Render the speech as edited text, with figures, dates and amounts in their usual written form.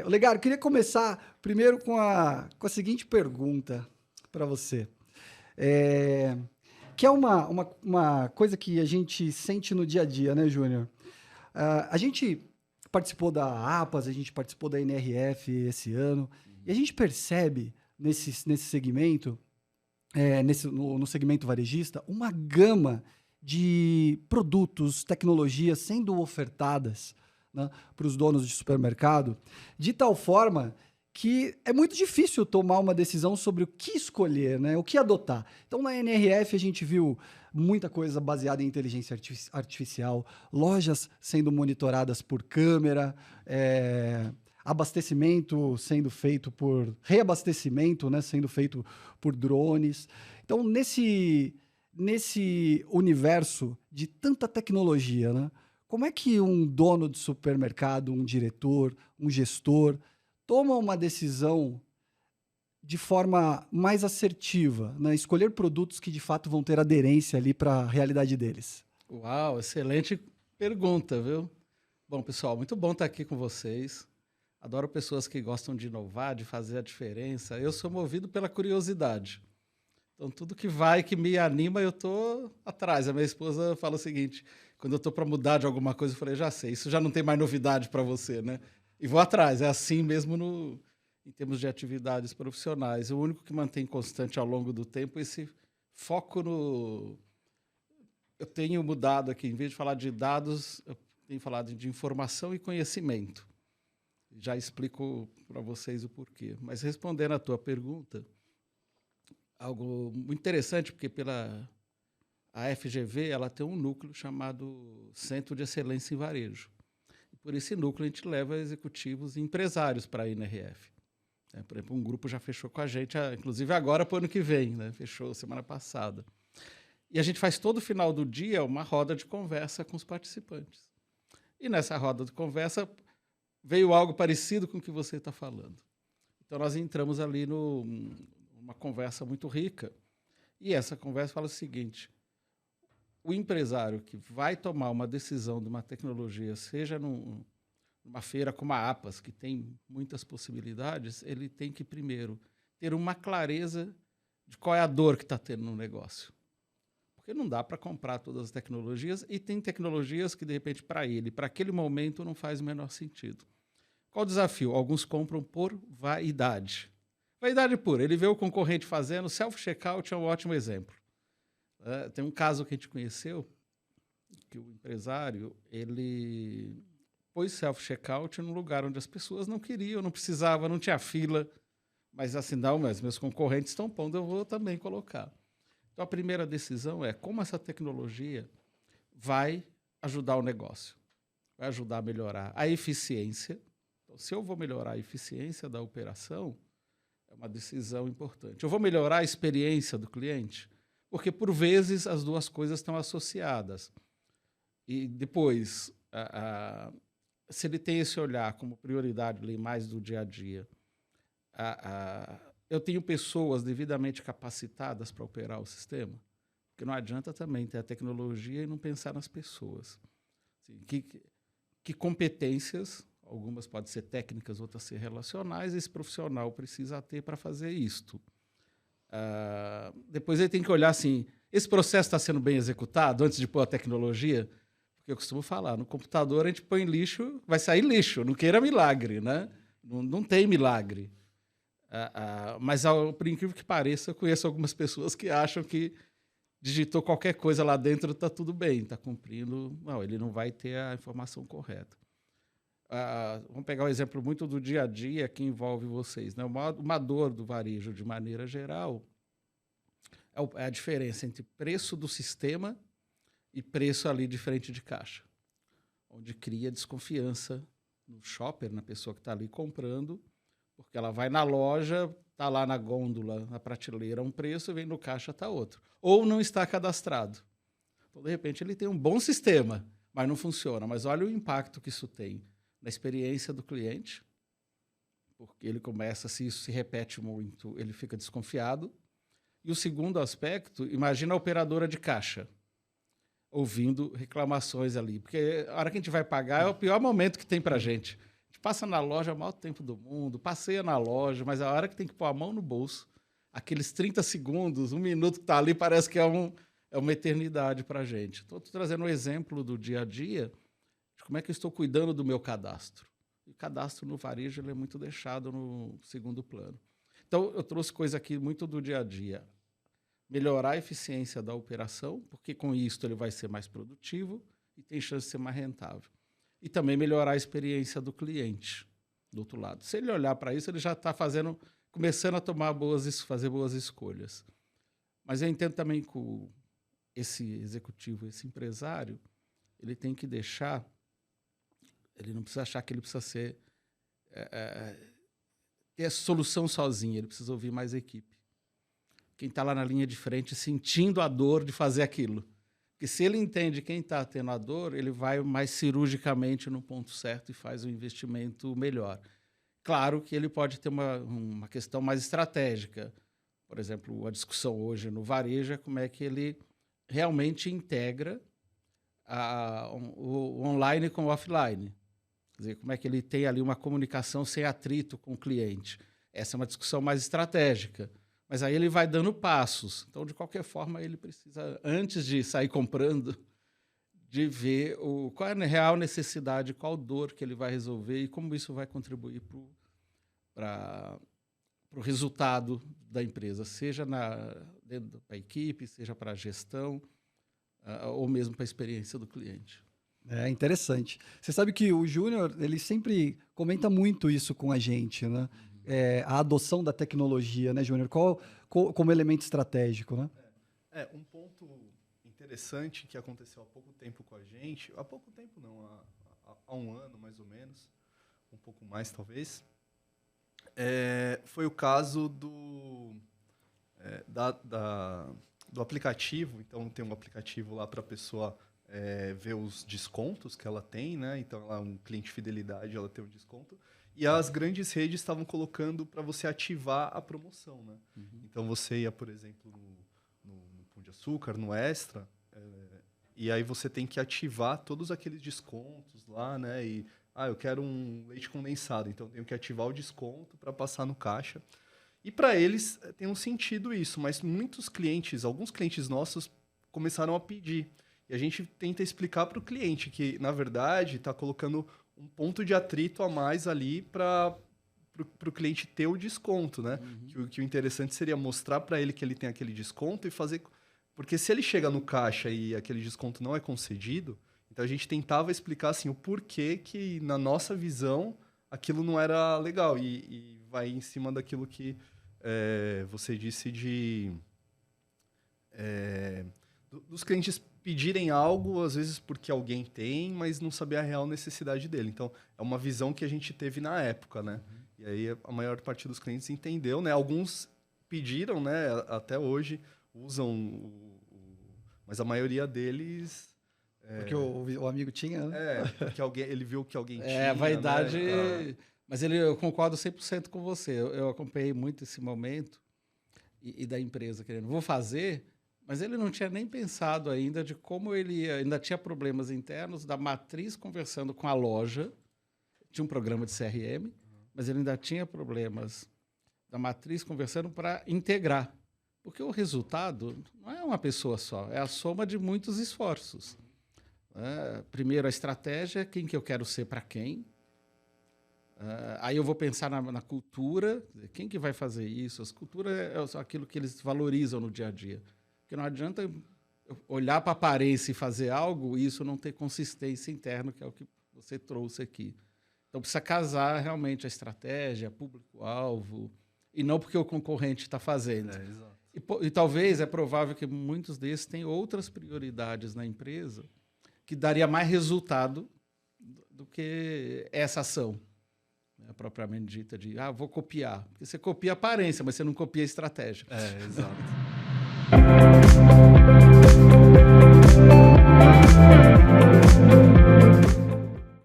Olegário, eu queria começar primeiro com a seguinte pergunta para você. Que é uma coisa que a gente sente no dia a dia, né, Júnior? A gente participou da APAS, a gente participou da NRF esse ano, e a gente percebe nesse segmento, no segmento varejista, uma gama de produtos, tecnologias sendo ofertadas, né, para os donos de supermercado, de tal forma que é muito difícil tomar uma decisão sobre o que escolher, né, o que adotar. Então, na NRF, a gente viu muita coisa baseada em inteligência artificial, lojas sendo monitoradas por câmera, abastecimento sendo feito reabastecimento, né, sendo feito por drones. Então, nesse universo de tanta tecnologia, né, como é que um dono de supermercado, um diretor, um gestor, toma uma decisão de forma mais assertiva, né? Escolher produtos que de fato vão ter aderência ali para a realidade deles? Uau, excelente pergunta, viu? Bom, pessoal, muito bom estar aqui com vocês. Adoro pessoas que gostam de inovar, de fazer a diferença. Eu sou movido pela curiosidade. Então, tudo que me anima, eu estou atrás. A minha esposa fala o seguinte, quando eu estou para mudar de alguma coisa, eu falei, já sei, isso já não tem mais novidade para você, né? E vou atrás, é assim mesmo em termos de atividades profissionais. O único que mantém constante ao longo do tempo é esse foco no... Eu tenho mudado aqui, em vez de falar de dados, eu tenho falado de informação e conhecimento. Já explico para vocês o porquê. Mas respondendo à tua pergunta, algo muito interessante, porque a FGV ela tem um núcleo chamado Centro de Excelência em Varejo. E por esse núcleo a gente leva executivos e empresários para a NRF. Por exemplo, um grupo já fechou com a gente, inclusive agora para o ano que vem, né? Fechou semana passada. E a gente faz todo final do dia uma roda de conversa com os participantes. E nessa roda de conversa veio algo parecido com o que você está falando. Então, nós entramos ali numa conversa muito rica. E essa conversa fala o seguinte, o empresário que vai tomar uma decisão de uma tecnologia, seja numa feira como a APAS, que tem muitas possibilidades, ele tem que, primeiro, ter uma clareza de qual é a dor que está tendo no negócio. Porque não dá para comprar todas as tecnologias e tem tecnologias que, de repente, para ele, para aquele momento, não faz o menor sentido. Qual o desafio? Alguns compram por vaidade. Vaidade pura. Ele vê o concorrente fazendo, self-checkout é um ótimo exemplo. Tem um caso que a gente conheceu, que o empresário, ele pôs self-checkout num lugar onde as pessoas não queriam, não precisavam, não tinha fila, mas assim, não, mas meus concorrentes estão pondo, eu vou também colocar. Então, a primeira decisão é como essa tecnologia vai ajudar o negócio, vai ajudar a melhorar a eficiência. Então, se eu vou melhorar a eficiência da operação, é uma decisão importante. Eu vou melhorar a experiência do cliente, porque, por vezes, as duas coisas estão associadas. E depois, se ele tem esse olhar como prioridade ali, mais do dia a dia, eu tenho pessoas devidamente capacitadas para operar o sistema, porque não adianta também ter a tecnologia e não pensar nas pessoas. Assim, que competências, algumas podem ser técnicas, outras ser relacionais, esse profissional precisa ter para fazer isto. Depois ele tem que olhar assim, esse processo está sendo bem executado antes de pôr a tecnologia? Porque eu costumo falar, no computador a gente põe lixo, vai sair lixo, não queira milagre, né? Não tem milagre. Mas, por incrível que pareça, eu conheço algumas pessoas que acham que digitou qualquer coisa lá dentro, está tudo bem, está cumprindo. Não, ele não vai ter a informação correta. Vamos pegar um exemplo muito do dia a dia que envolve vocês, né? Uma dor do varejo, de maneira geral, é a diferença entre preço do sistema e preço ali de frente de caixa, onde cria desconfiança no shopper, na pessoa que está ali comprando, porque ela vai na loja, está lá na gôndola, na prateleira, um preço, vem no caixa, está outro. Ou não está cadastrado. Então, de repente, ele tem um bom sistema, mas não funciona. Mas olha o impacto que isso tem na experiência do cliente, porque ele começa, se isso se repete muito, ele fica desconfiado. E o segundo aspecto, imagina a operadora de caixa. ouvindo reclamações ali. Porque a hora que a gente vai pagar é o pior momento que tem para a gente. A gente passa na loja o maior tempo do mundo, passeia na loja, mas a hora que tem que pôr a mão no bolso, aqueles 30 segundos, 1 minuto que está ali, parece que é uma eternidade para a gente. Estou trazendo um exemplo do dia a dia de como é que eu estou cuidando do meu cadastro. O cadastro no varejo ele é muito deixado no segundo plano. Então, eu trouxe coisa aqui muito do dia a dia. Melhorar a eficiência da operação, porque com isso ele vai ser mais produtivo e tem chance de ser mais rentável. E também melhorar a experiência do cliente, do outro lado. Se ele olhar para isso, ele já está começando a fazer boas escolhas. Mas eu entendo também que esse executivo, esse empresário, ele tem que deixar, ele não precisa achar que ele precisa ter a solução sozinho, ele precisa ouvir mais equipe. Quem está lá na linha de frente sentindo a dor de fazer aquilo. Porque se ele entende quem está tendo a dor, ele vai mais cirurgicamente no ponto certo e faz um investimento melhor. Claro que ele pode ter uma questão mais estratégica. Por exemplo, a discussão hoje no varejo é como é que ele realmente integra o online com o offline. Quer dizer, como é que ele tem ali uma comunicação sem atrito com o cliente. Essa é uma discussão mais estratégica. Mas aí ele vai dando passos. Então, de qualquer forma, ele precisa, antes de sair comprando, de ver qual é a real necessidade, qual dor que ele vai resolver e como isso vai contribuir para o resultado da empresa, seja dentro da equipe, seja para a gestão, ou mesmo para a experiência do cliente. É interessante. Você sabe que o Júnior, ele sempre comenta muito isso com a gente, né? A adoção da tecnologia, né, Júnior? Como elemento estratégico, né? Um ponto interessante que aconteceu há pouco tempo com a gente, há pouco tempo não, há 1 ano mais ou menos, um pouco mais talvez, foi o caso do aplicativo. Então, tem um aplicativo lá para a pessoa ver os descontos que ela tem, né? Então, ela é um cliente fidelidade, ela tem um desconto. E as grandes redes estavam colocando para você ativar a promoção, né? Uhum. Então, você ia, por exemplo, no Pão de Açúcar, no Extra, e aí você tem que ativar todos aqueles descontos lá, né? E, eu quero um leite condensado, então eu tenho que ativar o desconto para passar no caixa. E para eles tem um sentido isso, mas alguns clientes nossos começaram a pedir. E a gente tenta explicar para o cliente que, na verdade, está colocando um ponto de atrito a mais ali para o cliente ter o desconto, né? Uhum. Que o interessante seria mostrar para ele que ele tem aquele desconto e fazer... Porque se ele chega no caixa e aquele desconto não é concedido, então a gente tentava explicar assim, o porquê que, na nossa visão, aquilo não era legal. E vai em cima daquilo que você disse dos clientes pedirem algo, às vezes porque alguém tem, mas não saber a real necessidade dele. Então, é uma visão que a gente teve na época, né? Uhum. E aí a maior parte dos clientes entendeu, né? Alguns pediram, né? Até hoje usam, mas a maioria deles... Porque o amigo tinha, né? Porque ele viu que alguém tinha. A vaidade... Né? Mas eu concordo 100% com você. Eu acompanhei muito esse momento e da empresa querendo, vou fazer... Mas ele não tinha nem pensado ainda de como ele ainda tinha problemas internos da matriz conversando com a loja. Tinha um programa de CRM, mas ele ainda tinha problemas da matriz conversando para integrar. Porque o resultado não é uma pessoa só, é a soma de muitos esforços. Primeiro, a estratégia, quem que eu quero ser para quem. Aí eu vou pensar na cultura, quem que vai fazer isso? As culturas é aquilo que eles valorizam no dia a dia. Porque não adianta olhar para a aparência e fazer algo e isso não ter consistência interna, que é o que você trouxe aqui. Então, precisa casar realmente a estratégia, público-alvo, e não porque o concorrente está fazendo. Exato. E talvez é provável que muitos desses têm outras prioridades na empresa que daria mais resultado do que essa ação, né, propriamente dita de, vou copiar. Porque você copia a aparência, mas você não copia a estratégia. Exato.